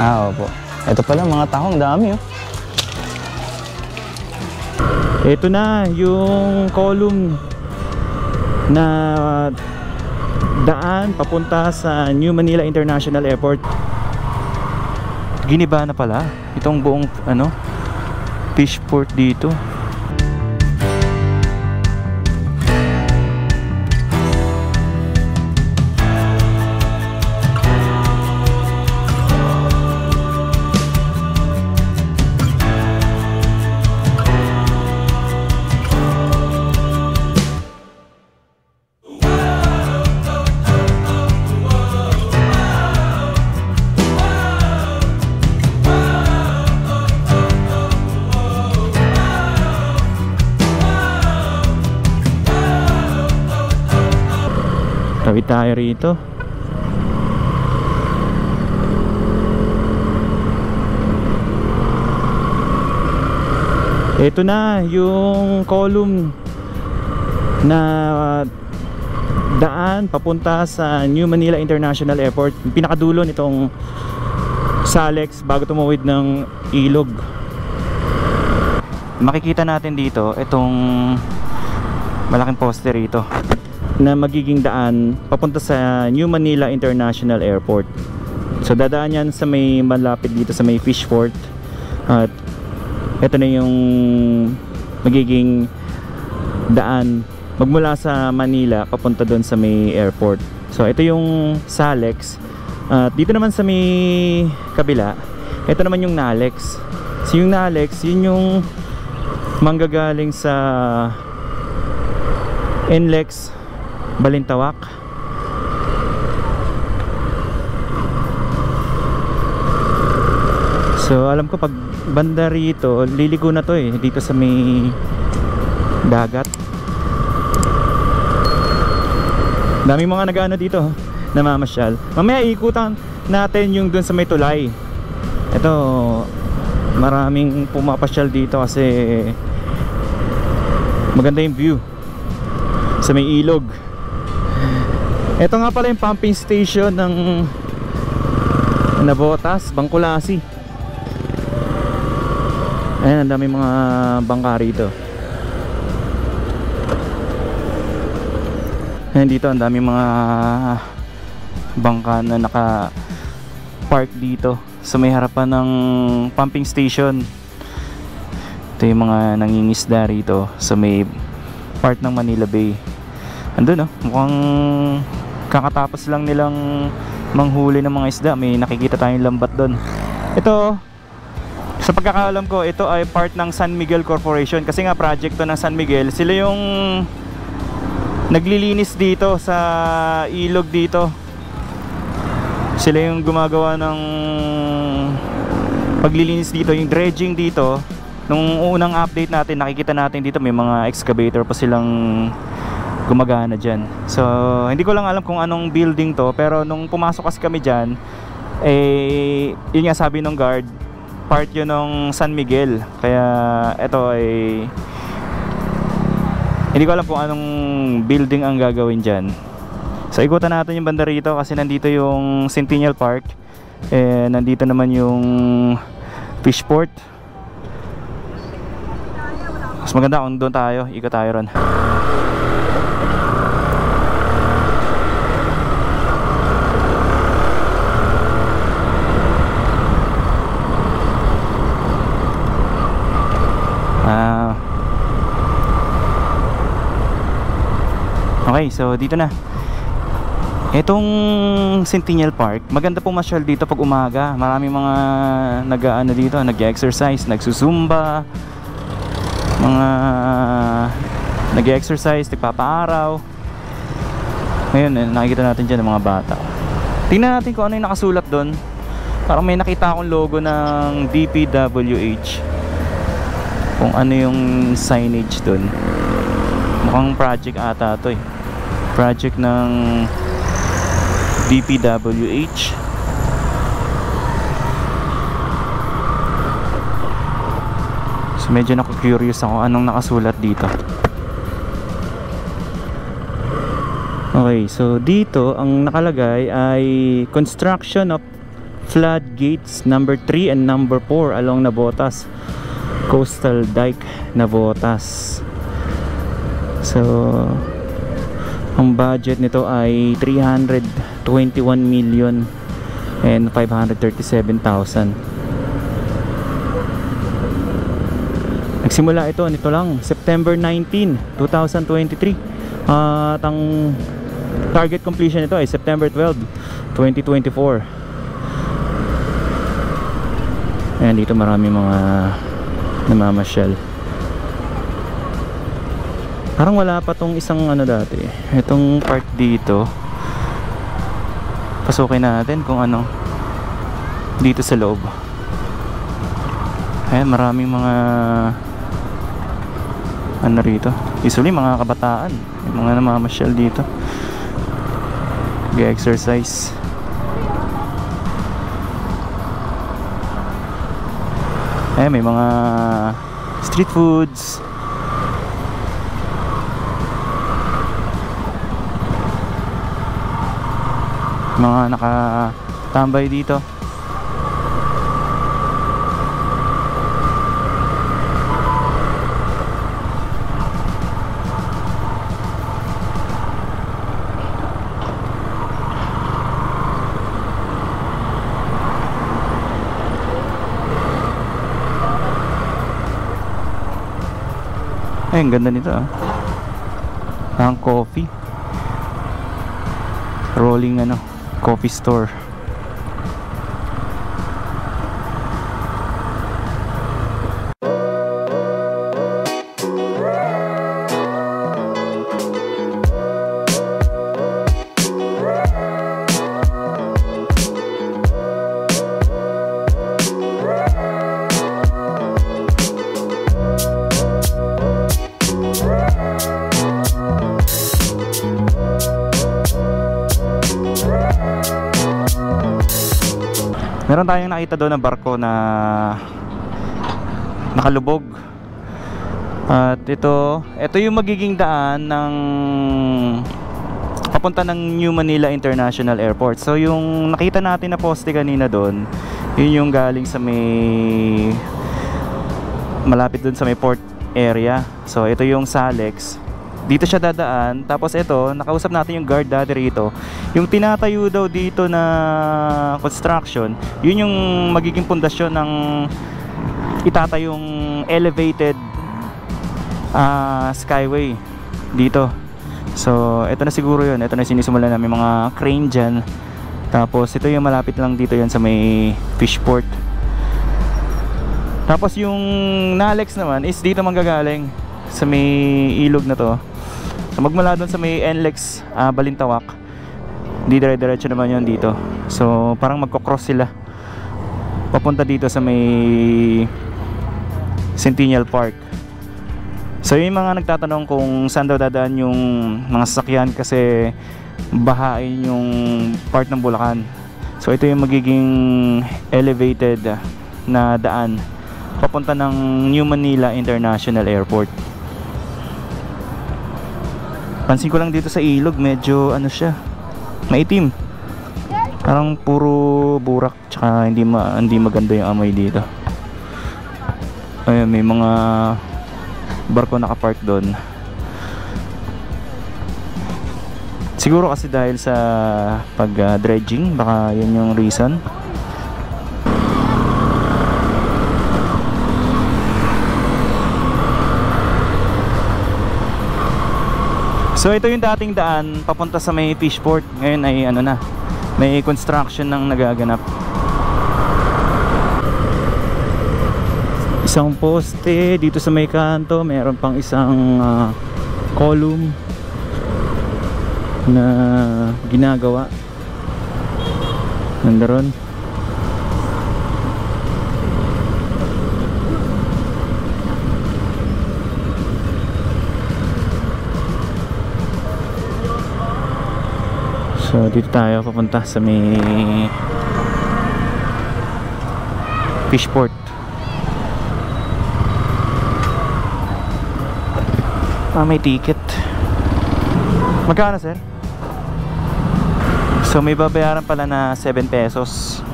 Opo. Ito pala mga tahong dami oh. Ito na yung column na daan papunta sa New Manila International Airport. Giniba na pala itong buong fish port dito. Tawid tayo rito. Ito na yung column na daan papunta sa New Manila International Airport. Yung pinakadulo nitong Salex bago tumawid ng ilog. Makikita natin dito itong malaking poster rito na magiging daan papunta sa New Manila International Airport. So dadaan yan sa may malapit dito sa may fish port. At ito na yung magiging daan magmula sa Manila papunta doon sa may airport. So ito yung Salex. At dito naman sa may kabila, ito naman yung Nalex. So yung Nalex, yun yung manggagaling sa NLEX Balintawak. So alam ko pag banda rito liligo na to dito sa may dagat. Daming mga nag-ano dito namamasyal. Mamaya ikutan natin yung dun sa may tulay. Ito maraming pumapasyal dito kasi maganda yung view sa may ilog. Ito nga pala yung pumping station ng Navotas, Bangkulasi. Ayan, ang dami mga bangka rito. Ayan, dito ang dami mga bangka na naka-park dito sa may harapan ng pumping station. Ito yung mga nangingisda rito sa may part ng Manila Bay. Andun mukhang kakatapos lang nilang manghuli ng mga isda. May nakikita tayong lambat doon. Ito, sa pagkakaalam ko, ito ay part ng San Miguel Corporation. Kasi nga project to ng San Miguel. Sila yung naglilinis dito sa ilog dito. Sila yung gumagawa ng paglilinis dito, yung dredging dito. Nung unang update natin, nakikita natin dito may mga excavator pa silang gumagana dyan. So hindi ko lang alam kung anong building to, pero nung pumasok kasi kami dyan, yun nga sabi ng guard, part yun ng San Miguel. Kaya ito ay hindi ko alam kung anong building ang gagawin dyan. So ikutan natin yung banda rito kasi nandito yung Centennial Park, nandito naman yung fish port. Mas maganda kung doon tayo, ikot tayo ron. Okay, so dito na. Itong Centennial Park, maganda pumasyal dito pag umaga. Maraming mga nag-ano dito, nag-exercise, nagsusumba, mga nag-exercise, nagpapaaraw. Ngayon, nakikita natin dyan ng mga bata. Tingnan natin kung ano yung nakasulat doon. Parang may nakita akong logo ng DPWH. Kung ano yung signage doon. Mukhang project ata ito project ng DPWH. So medyo naku-curious ako anong nakasulat dito. Okay, so dito ang nakalagay ay construction of floodgates number 3 and number 4 along Navotas Coastal Dike, Navotas. So ang budget nito ay 321 million and 537,000. Nagsimula ito nito lang September 19, 2023 at ang target completion nito ay September 12, 2024. Ayan, dito marami mga namamasyal. Parang wala pa tong isang ano dati. Itong part dito, pasukin natin kung ano dito sa loob. Ayan, maraming mga ano rito. Usually mga kabataan, yung mga namamasyal dito, nag-exercise. Ayan, may mga street foods. Mga nakatambay dito. Ay, ang ganda nito ah. Ang coffee. Rolling ano, coffee store. Meron tayong nakita doon na barko na nakalubog. At ito yung magiging daan ng papunta ng New Manila International Airport. So yung nakita natin na poste kanina doon, yun yung galing sa may malapit doon sa may port area. So ito yung Salex. Dito siya dadaan. Tapos ito, nakausap natin yung guard dati rito. Yung tinatayo daw dito na construction, yun yung magiging pundasyon ng itatayong elevated skyway dito. So ito na siguro yun. Ito na sinisimulan namin mga crane dyan. Tapos ito yung malapit lang dito yan sa may fishport. Tapos yung Nalex naman is dito manggagaling sa may ilog na to. So magmula doon sa may NLEX Balintawak, di dire-diretso naman yun dito. So parang magkocross sila papunta dito sa may Centennial Park. So yung mga nagtatanong kung saan daw dadaan yung mga sasakyan kasi bahain yung part ng Bulacan. So ito yung magiging elevated na daan papunta ng New Manila International Airport. Pansin ko lang dito sa ilog, medyo ano siya, maitim. Parang puro burak, tsaka hindi maganda yung amoy dito. Ayun, may mga barko nakapark doon. Siguro kasi dahil sa pag-dredging, baka yun yung reason. So ito yung dating daan papunta sa may fishport. Ngayon ay ano na, may construction nang nagaganap. Isang poste dito sa may kanto, meron pang isang column na ginagawa. Nandaron. So dito tayo papunta sa may fishport. May ticket. Magkano, sir? So may babayaran pala na 7 pesos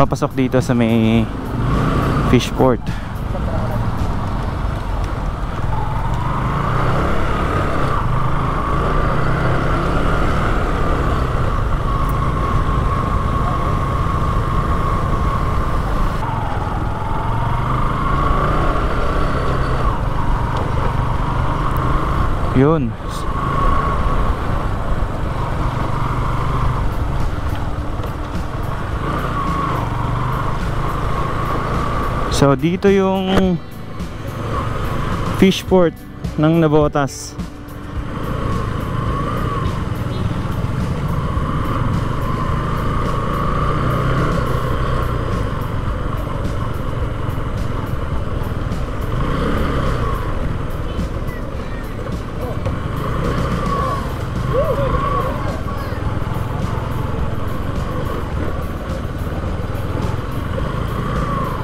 papasok dito sa may fish port. Yun. So dito yung fish port ng Navotas.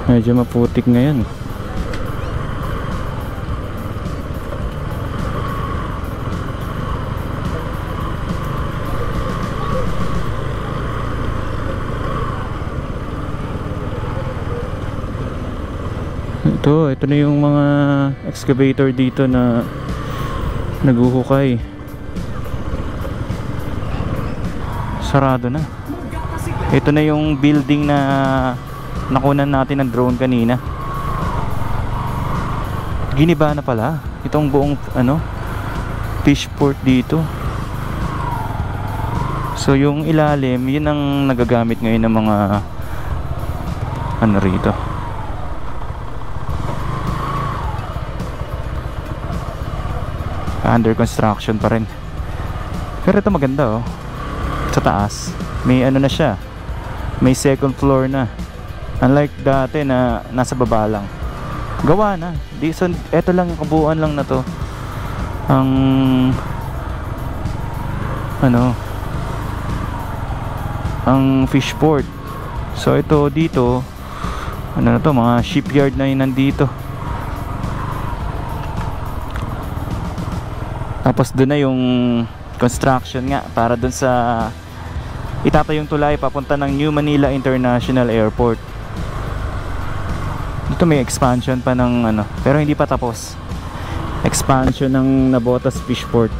Medyo maputik ngayon. Ito na yung mga excavator dito na naghuhukay. Sarado na. Ito na yung building na nakunan natin ng drone kanina. Giniba na pala itong buong fish port dito. So yung ilalim, yun ang nagagamit ngayon ng mga rito. Under construction pa rin. Pero ito maganda sa taas may na siya, may second floor na. Unlike dati na nasa baba lang. Gawa na. So, eto lang yung kabuuan lang na to. Ang ang fish port. So ito dito na to, mga shipyard na yun nandito. Tapos doon na yung construction nga para doon sa itatayong tulay papunta ng New Manila International Airport. Dito may expansion pa ng pero hindi pa tapos. Expansion ng Navotas Fish Port.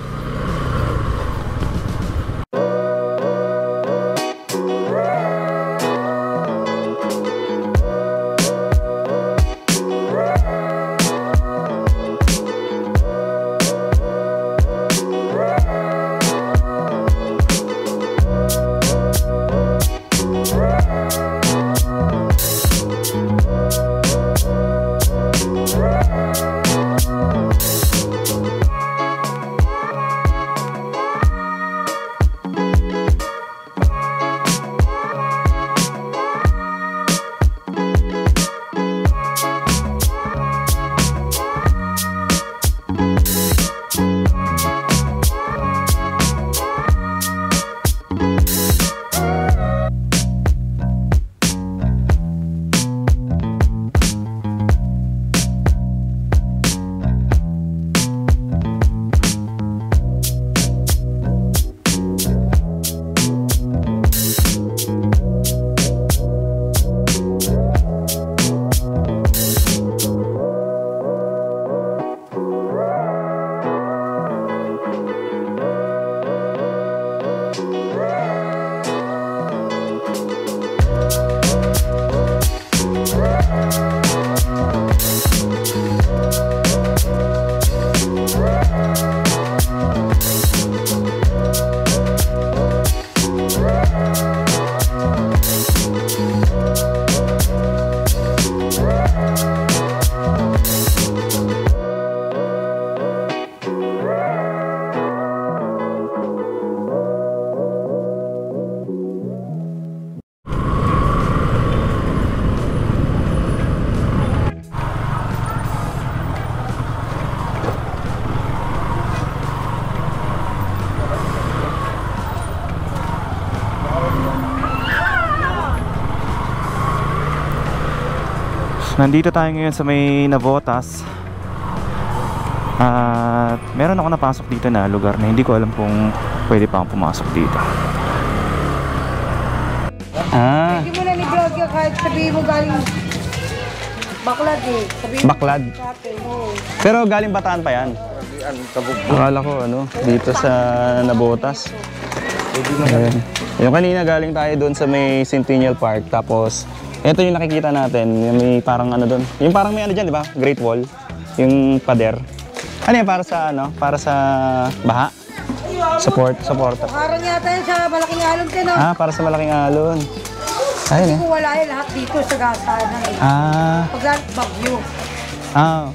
Nandito tayo ngayon sa may Navotas. At meron ako napasok dito na lugar na hindi ko alam kung pwede pa akong pumasok dito. Ah, Hindi mo na ni-vlog yan kahit sabihin mo galing Baklad eh. Sabihin mo Baklad. sa atin, oo. Pero galing Bataan pa yan. Akala ko ano, dito sa Nabotas. Ayan. Yung kanina galing tayo doon sa may Centennial Park. Tapos, ito yung nakikita natin. Yung may parang ano doon. Yung parang may ano dyan, di ba? Great Wall. Yung pader. Ano yan? Para sa ano? Para sa baha? Suporta. Parang yata yan sa malaking alon din, no? Ah, para sa malaking alon. Ayun eh. Kung wala yan, lahat dito sa gasanan eh. Ah, Pag bagyo. ah.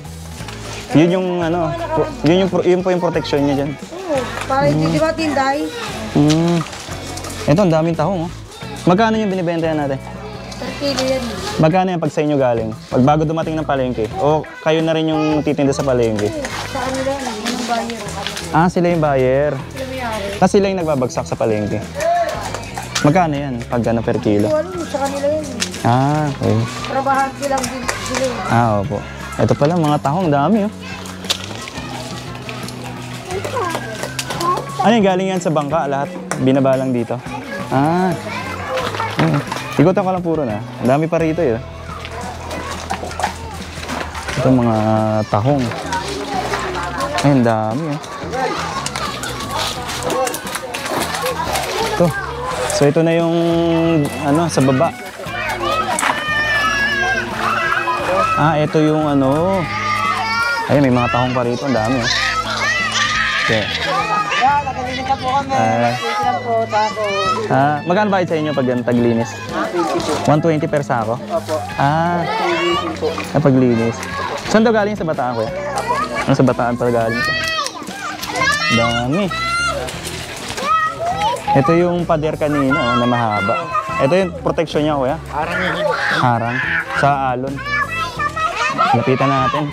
Yun yung ano, yun po yung protection niya dyan. Oo, para hindi di ba tinday? Hmm. Ito, ang daming tahong, oh. Magkano yung binibenta yan natin? Per kilo yan eh. Magkano yan pag sa inyo galing? Pag bago dumating ng palengke? O kayo na rin yung titinda sa palengke? Oo, sa kanila yan, yung buyer. Ah, sila yung buyer. Sila may-ari. Tapos sila yung nagbabagsak sa palengke. Magkano yan pag ano per kilo? Kung ano, sa kanila yan eh. Ah, okay. Trabahan silang din sila eh. Ah, opo. Ito pala, mga tahong, dami, oh. Ano yung galing yan sa bangka lahat? Binaba lang dito? Ah. Ikutan ko lang puro na. Ang dami pa rito, eh. Ito mga tahong. Ay, ang dami, oh. Ito. So, ito na yung, ano, sa baba. Ah, ito yung ano. Ayun, may mga tahong pa rito. Ang dami, oh. Okay. Yeah, nagalinis na po kami. Nagalinis lang po, tako. Ah, magkano ba sa inyo pag yan, taglinis? 120 per sako? Opo. Ah, paglinis. Saan daw galing sa Bataan, kuya? Ano sa Bataan pala galing? Dami. Ito yung pader kanina, oh, na mahaba. Ito yung protection niya, kuya? Harang yun. Harang. Sa alon. Lapitan natin.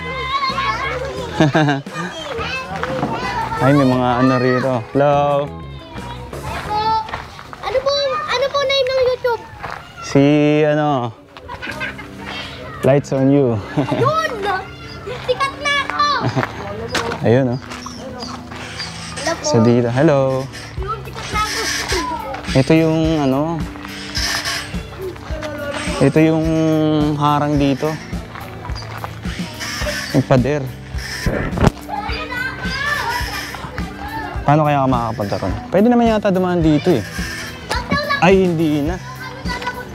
Ay, may mga ano rito. Hello. Ano po name ng YouTube? Si, ano, Lights on You. Yun! Sikat na ako! Ayun, oh. Hello po. So, dito. Hello. Yun, sikat na ako. Ito yung, ano, ito yung harang dito. Yung pader. Paano kaya ka makakapunta ron? Pwede naman yata dumaan dito eh. Ay, hindi na.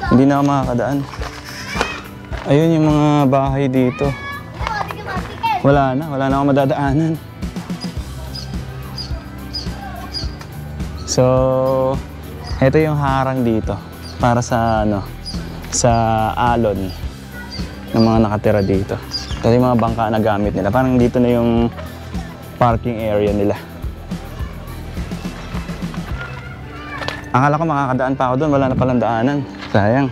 Hindi na ako makakadaan. Ayun yung mga bahay dito. Wala na ako madadaanan. So, ito yung harang dito para sa ano, sa alon ng mga nakatira dito. Ito yung mga bangka na gamit nila. Parang dito na yung parking area nila. Akala ko makakadaan pa ako doon, wala na palang daanan. Sayang.